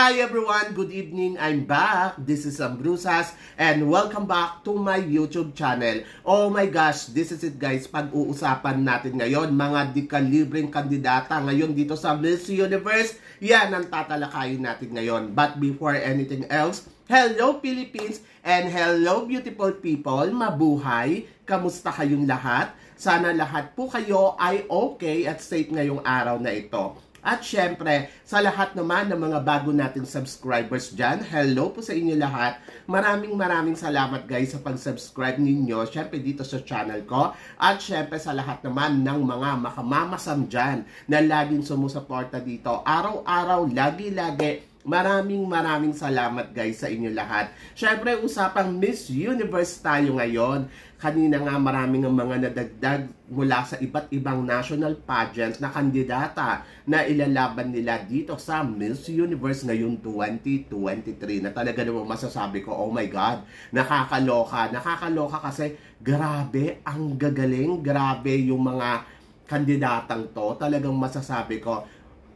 Hi everyone! Good evening! I'm back! This is Ambrusas and welcome back to my YouTube channel. Oh my gosh! This is it guys. Pag-uusapan natin ngayon mga dekalibreng kandidata ngayon dito sa Miss Universe. Yan ang tatalakayin natin ngayon. But before anything else, hello Philippines and hello beautiful people! Mabuhay! Kamusta kayong lahat? Sana lahat po kayo ay okay at safe ngayong araw na ito. At syempre, sa lahat naman ng mga bago nating subscribers dyan, hello po sa inyo lahat. Maraming salamat guys sa pag-subscribe ninyo, syempre dito sa channel ko. At syempre sa lahat naman ng mga makamamasam dyan na laging sumusuporta dito. Araw-araw, lagi-lagi. Maraming salamat guys sa inyo lahat. Syempre, usapang Miss Universe tayo ngayon. Kanina nga maraming ang mga nadagdag mula sa iba't ibang national pageant na kandidata na ilalaban nila dito sa Miss Universe ngayon 2023 na talaga naman masasabi ko, oh my God, nakakaloka. Nakakaloka kasi grabe, ang gagaling, grabe yung mga kandidatang to. Talagang masasabi ko,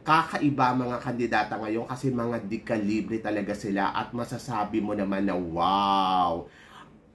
kakaiba mga kandidata ngayon kasi mga dekalibre talaga sila at masasabi mo naman na wow,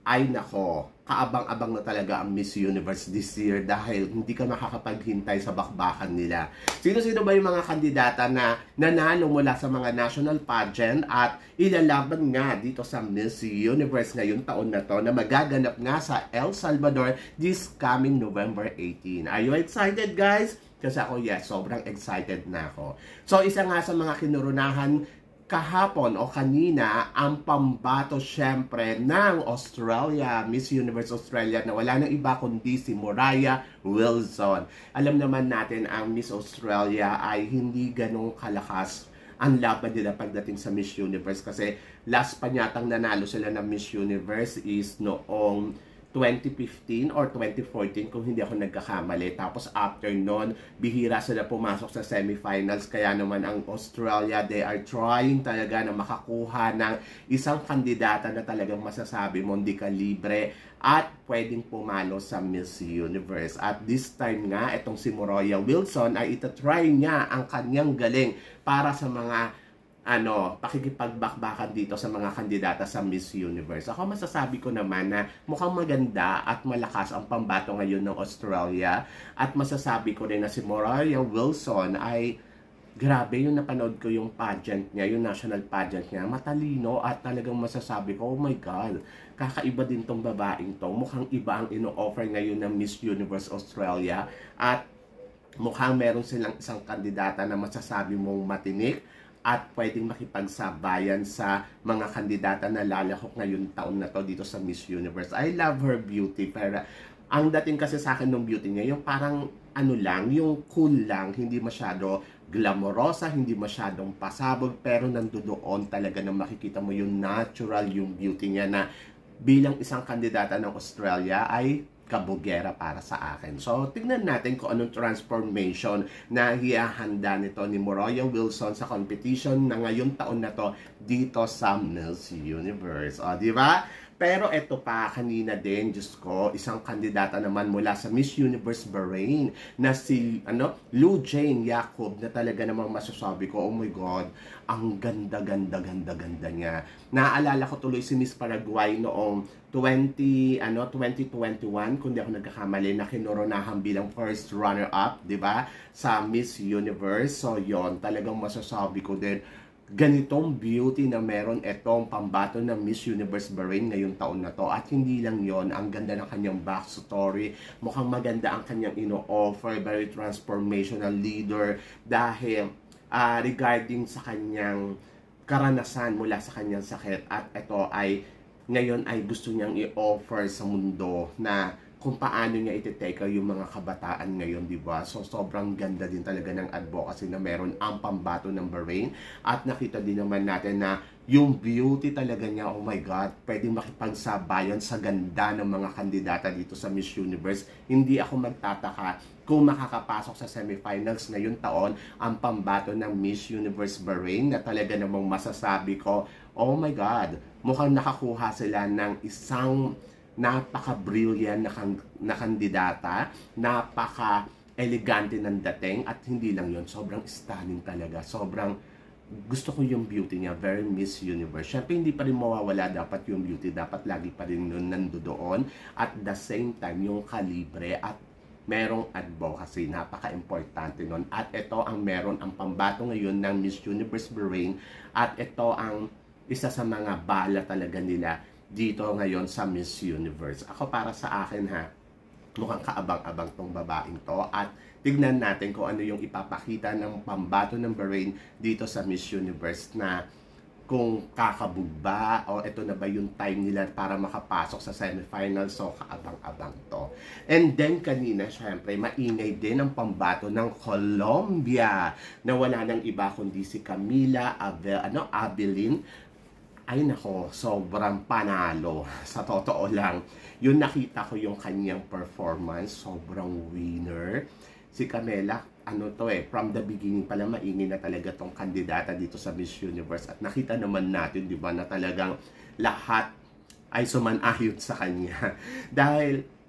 ay nako, kaabang-abang na talaga ang Miss Universe this year dahil hindi ka makakapaghintay sa bakbakan nila. Sino-sino ba yung mga kandidata na nanalo mula sa mga national pageant at ilalaban nga dito sa Miss Universe ngayong taon na to na magaganap nga sa El Salvador this coming November 18. Are you excited guys? Kasi ako, yes, sobrang excited na ako. So, isa nga sa mga kinurunahan kahapon o kanina, ang pambato syempre ng Australia, Miss Universe Australia, na wala nang iba kundi si Moriah Wilson. Alam naman natin, ang Miss Australia ay hindi ganong kalakas ang laban nila pagdating sa Miss Universe kasi last pa nyatang nanalo sila ng Miss Universe is noong 2015 or 2014 kung hindi ako nagkakamali. Tapos after nun, bihira sila pumasok sa semifinals. Kaya naman ang Australia, they are trying talaga na makakuha ng isang kandidata na talagang masasabi mo hindi kalibre at pwedeng pumalo sa Miss Universe. At this time nga, itong si Moriah Wilson ay itatry niya ang kanyang galing para sa mga pakikipagbakbakan dito sa mga kandidata sa Miss Universe. Ako masasabi ko naman na mukhang maganda at malakas ang pambato ngayon ng Australia. At masasabi ko rin na si Moriah Wilson ay grabe yung napanood ko yung pageant niya, yung national pageant niya. Matalino at talagang masasabi ko, oh my God, kakaiba din tong babaeng to. Mukhang iba ang ino-offer ngayon ng Miss Universe Australia. At mukhang meron silang isang kandidata na masasabi mong matinik at pwedeng makipagsabayan sa mga kandidata na lalahok ngayon taon na to dito sa Miss Universe. I love her beauty, pero ang dating kasi sa akin ng beauty niya, yung parang yung cool lang, hindi masyado glamorosa, hindi masyadong pasabog, pero nandoon talaga na makikita mo yung natural, yung beauty niya na bilang isang kandidata ng Australia ay kabugera para sa akin. So, tignan natin kung anong transformation na hihahanda nito ni Moriah Wilson sa competition na ngayong taon na to dito sa Miss Universe. O, di ba? Pero eto pa, kanina din, Diyos ko, isang kandidata naman mula sa Miss Universe Bahrain na si Lou Jane Yacob na talaga namang masasabi ko, oh my God, ang ganda niya. Naaalala ko tuloy si Miss Paraguay noong 2021, kung di ako nagkakamali, na kinoronahan bilang first runner-up, di ba, sa Miss Universe. So, yon talagang masasabi ko din, ganitong beauty na meron etong pambato ng Miss Universe Bahrain ngayong taon na to. At hindi lang yon, ang ganda ng kanyang backstory. Mukhang maganda ang kanyang ino-offer, very transformational leader dahil regarding sa kanyang karanasan mula sa kanyang sakit. At ito ay ngayon ay gusto niyang i-offer sa mundo na kung paano niya iti-take yung mga kabataan ngayon, di ba? So, sobrang ganda din talaga ng advocacy na meron ang pambato ng Bahrain. At nakita din naman natin na yung beauty talaga niya, oh my God, pwedeng makipagsabayan sa ganda ng mga kandidata dito sa Miss Universe. Hindi ako magtataka kung makakapasok sa semifinals ngayong taon ang pambato ng Miss Universe Bahrain na talaga namang masasabi ko, oh my God, mukhang nakakuha sila ng isang napaka-brilliant na kandidata, napaka-elegante ng dating, at hindi lang yon, sobrang stunning talaga, sobrang gusto ko yung beauty niya, very Miss Universe. Siyempre, hindi pa rin mawawala dapat yung beauty. Dapat lagi pa rin nun nandoon. At the same time, yung kalibre at merong advocacy. Napaka-importante nun. At ito ang meron ang pambato ngayon ng Miss Universe Bahrain. At ito ang isa sa mga bala talaga nila dito ngayon sa Miss Universe. Ako para sa akin ha, mukhang kaabang-abang tong babaeng to. At tignan natin kung ano yung ipapakita ng pambato ng Bahrain dito sa Miss Universe na kung kakabog ba o ito na ba yung time nila para makapasok sa semifinals. So kaabang-abang to. And then kanina syempre maingay din ang pambato ng Colombia na wala nang iba kundi si Camila Abilin. Ay nako, sobrang panalo. Sa totoo lang, yung nakita ko yung kanyang performance, sobrang winner. Si Camila, from the beginning pala maingay na talaga tong kandidata dito sa Miss Universe. At nakita naman natin, di ba, na talagang lahat ay sumanayon sa kanya.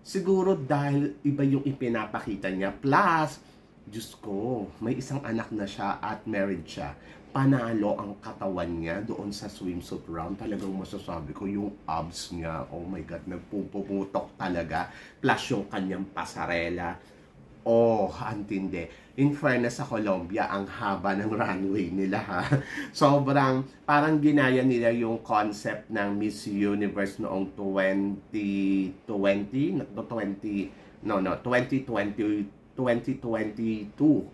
Siguro dahil iba yung ipinapakita niya. Plus, Diyos ko, may isang anak na siya at married siya. Panalo ang katawan niya doon sa swimsuit round. Talagang masasabi ko yung abs niya, oh my God, nagpupuputok talaga. Plus yung kanyang pasarela. Oh, antindi. In fairness sa Colombia, ang haba ng runway nila ha. Sobrang, parang ginaya nila yung concept ng Miss Universe noong 2022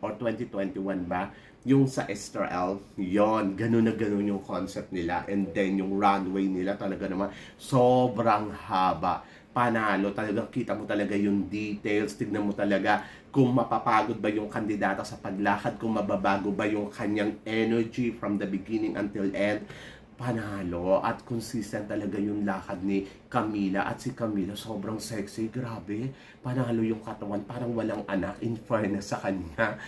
or 2021 ba? Yung sa Israel, yon ganun na ganun yung concept nila. And then yung runway nila talaga naman sobrang haba. Panalo, talagang kita mo talaga yung details, tignan mo talaga kung mapapagod ba yung kandidata sa paglakad, kung mababago ba yung kanyang energy from the beginning until end. Panalo at consistent talaga yung lakad ni Camila. At si Camila sobrang sexy, grabe. Panalo yung katawan, parang walang anak, in fairness sa kanya.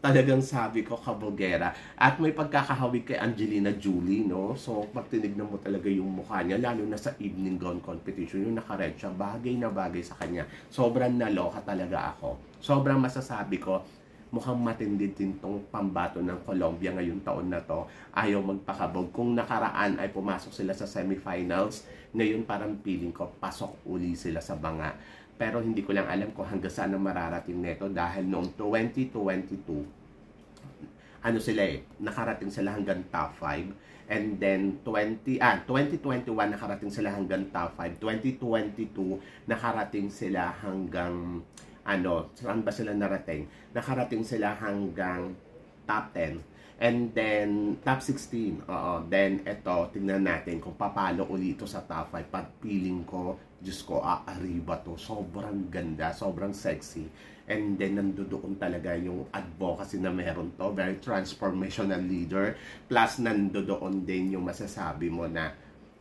Talagang sabi ko, kabogera. At may pagkakahawig kay Angelina Jolie, no? So, pag tinignan mo talaga yung mukha niya, lalo na sa evening gown competition, yung naka-red siya, bagay na bagay sa kanya. Sobrang naloka talaga ako. Sobrang masasabi ko, mukhang matindi din tong pambato ng Colombia ngayong taon na to. Ayaw magpakabog. Kung nakaraan ay pumasok sila sa semifinals, ngayon parang feeling ko pasok uli sila sa banga. Pero hindi ko lang alam kung hanggang saan ang mararating neto dahil noong 2022, nakarating sila hanggang top 5. And then 2021 nakarating sila hanggang top 5. 2022 nakarating sila hanggang saan ba sila narating? Nakarating sila hanggang top 10. And then, top 16. Then, ito, tingnan natin kung papalo ulit ito sa top 5. Pag feeling ko, Diyos ko, arriba to. Sobrang ganda, sobrang sexy. And then, nandoon talaga yung advocacy na meron to. Very transformational leader. Plus, nandoon din yung masasabi mo na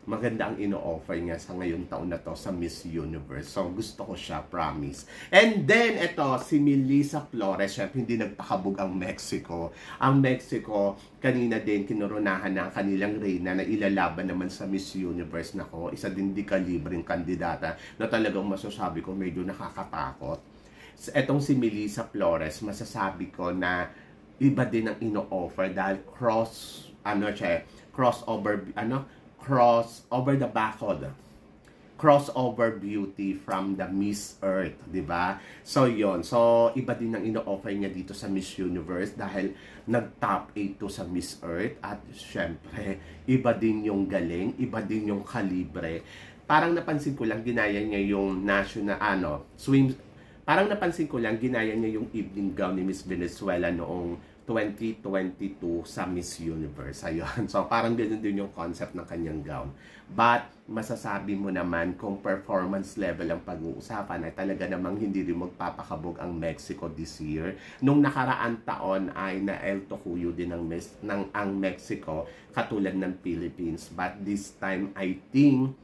maganda ang ino-offer niya sa ngayon taon na to sa Miss Universe. So, gusto ko siya, promise. And then, ito, si Melissa Flores, syempre hindi nagpakabog ang Mexico. Ang Mexico, kanina din, kinurunahan na ang kanilang reyna na ilalaban naman sa Miss Universe. Nako, isa din di kalibreng kandidata na talagang masasabi ko medyo nakakatakot. Etong si Melissa Flores, masasabi ko na iba din ang ino-offer dahil crossover the backward, crossover beauty from the Miss Earth, di ba? So yon, so iba din ang ino-offer niya dito sa Miss Universe dahil nag-top 8 to sa Miss Earth at syempre iba din yung galing, iba din yung kalibre. Parang napansin ko lang ginaya niya yung parang napansin ko lang ginaya niya yung evening gown ni Miss Venezuela noong 2022 sa Miss Universe. Ayun. So, parang ganun din yung concept ng kanyang gown. But, masasabi mo naman kung performance level ang pag-uusapan ay talaga namang hindi rin magpapakabog ang Mexico this year. Nung nakaraan taon ay na-El Tocuyo din ang Mexico katulad ng Philippines. But this time, I think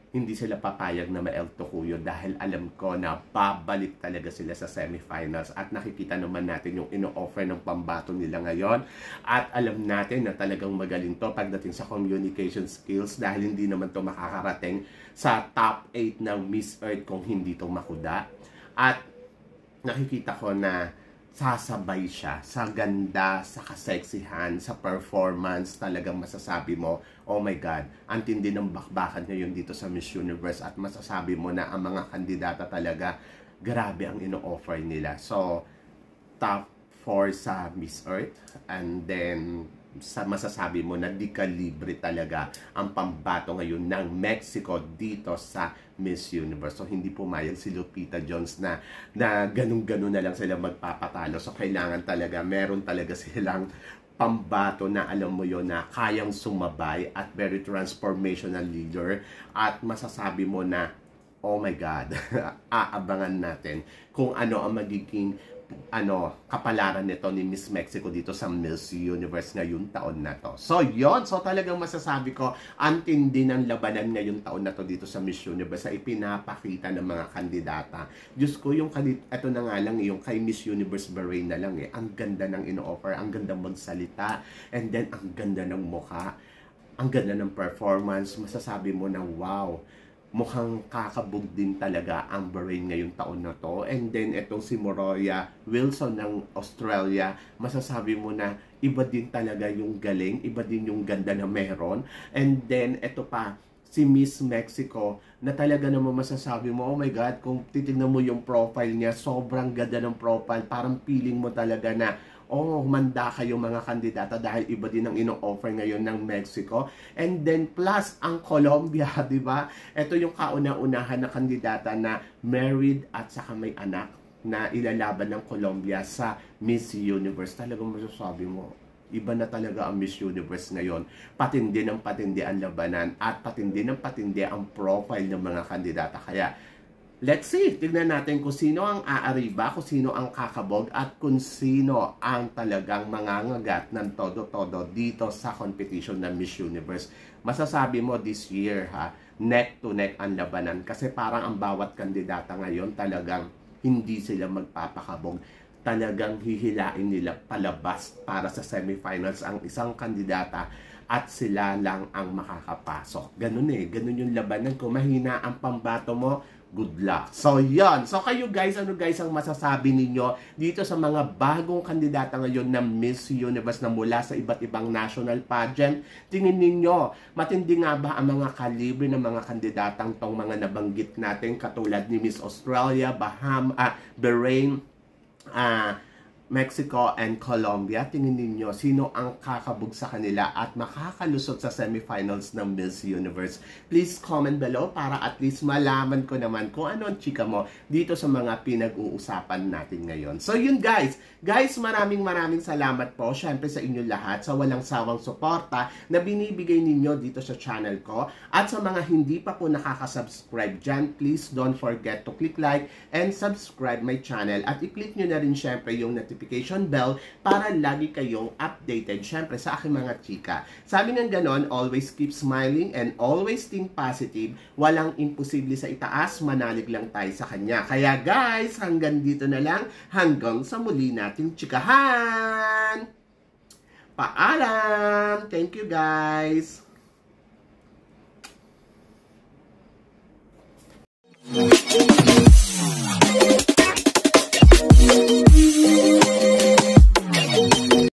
hindi sila papayag na ma-El Tocuyo dahil alam ko na babalik talaga sila sa semifinals at nakikita naman natin yung ino-offer ng pambato nila ngayon at alam natin na talagang magaling to pagdating sa communication skills dahil hindi naman to makakarating sa top 8 ng Miss Earth kung hindi to makuda. At nakikita ko na sasabay siya sa ganda, sa kaseksihan, sa performance. Talagang masasabi mo, oh my God, ang tindi ng bakbakan ngayon dito sa Miss Universe, at masasabi mo na ang mga kandidata talaga, grabe ang ino-offer nila. So, top 4 sa Miss Earth, and then masasabi mo na di kalibre talaga ang pambato ngayon ng Mexico dito sa Miss Universe. So hindi pumayag si Lupita Jones na ganun-ganun na lang sila magpapatalo. So kailangan talaga, meron talaga silang pambato na alam mo yon na kayang sumabay at very transformational leader, at masasabi mo na, oh my God, aabangan natin kung ano ang magiging kapalaran nito ni Miss Mexico dito sa Miss Universe ngayong taon na to. So, yon. So, talagang masasabi ko, ang tindi ng labanan ngayong taon na to dito sa Miss Universe sa ipinapakita ng mga kandidata. Diyos ko, ito na nga lang, yung kay Miss Universe Bahrain na lang eh. Ang ganda ng ino-offer, ang ganda magsalita, and then ang ganda ng mukha, ang ganda ng performance. Masasabi mo na, wow, mukhang kakabog din talaga ang Bahrain ngayong taon na to. And then, itong si Moroya Wilson ng Australia, masasabi mo na iba din talaga yung galing, iba din yung ganda na meron. And then, ito pa, si Miss Mexico, na talaga naman masasabi mo, oh my God, kung titignan mo yung profile niya, sobrang ganda ng profile. Parang feeling mo talaga na, oh, manda kayo mga kandidata dahil iba din ang ino-offer ngayon ng Mexico. And then plus ang Colombia, di ba? Ito yung kauna-unahan na kandidata na married at saka may anak na ilalaban ng Colombia sa Miss Universe. Talagang masasabi mo, iba na talaga ang Miss Universe ngayon. Patindi ng patindi ang labanan at patindi ng patindi ang profile ng mga kandidata. Kaya let's see, tignan natin kung sino ang aariba, kung sino ang kakabog, at kung sino ang talagang mangangagat ng todo-todo dito sa competition ng Miss Universe. Masasabi mo this year neck to neck ang labanan, kasi parang ang bawat kandidata ngayon talagang hindi sila magpapakabog. Talagang hihilain nila palabas para sa semifinals ang isang kandidata at sila lang ang makakapasok. Ganun ganun yung labanan. Kung mahina ang pambato mo, good luck. So, yan. So, kayo guys, ano guys ang masasabi ninyo dito sa mga bagong kandidata ngayon na Miss Universe na mula sa iba't ibang national pageant? Tingin ninyo, matindi nga ba ang mga kalibre ng mga kandidatang tong mga nabanggit natin, katulad ni Miss Australia, Bahrain, Mexico and Colombia? Tingin ninyo, sino ang kakabog sa kanila at makakalusot sa semifinals ng Miss Universe? Please comment below para at least malaman ko naman kung ano ang chika mo dito sa mga pinag-uusapan natin ngayon. So yun guys, maraming salamat po syempre sa inyo lahat sa walang sawang suporta na binibigay ninyo dito sa channel ko. At sa mga hindi pa po nakaka-subscribe dyan, please don't forget to click like and subscribe my channel, at i-click nyo na rin syempre yung notification bell para lagi kayong updated syempre sa aking mga chika. Sabi ng ganon, always keep smiling and always think positive. Walang imposible sa itaas, manalig lang tayo sa kanya. Kaya guys, hanggang dito na lang, hanggang sa muli nating chikahan. Paalam! Thank you guys!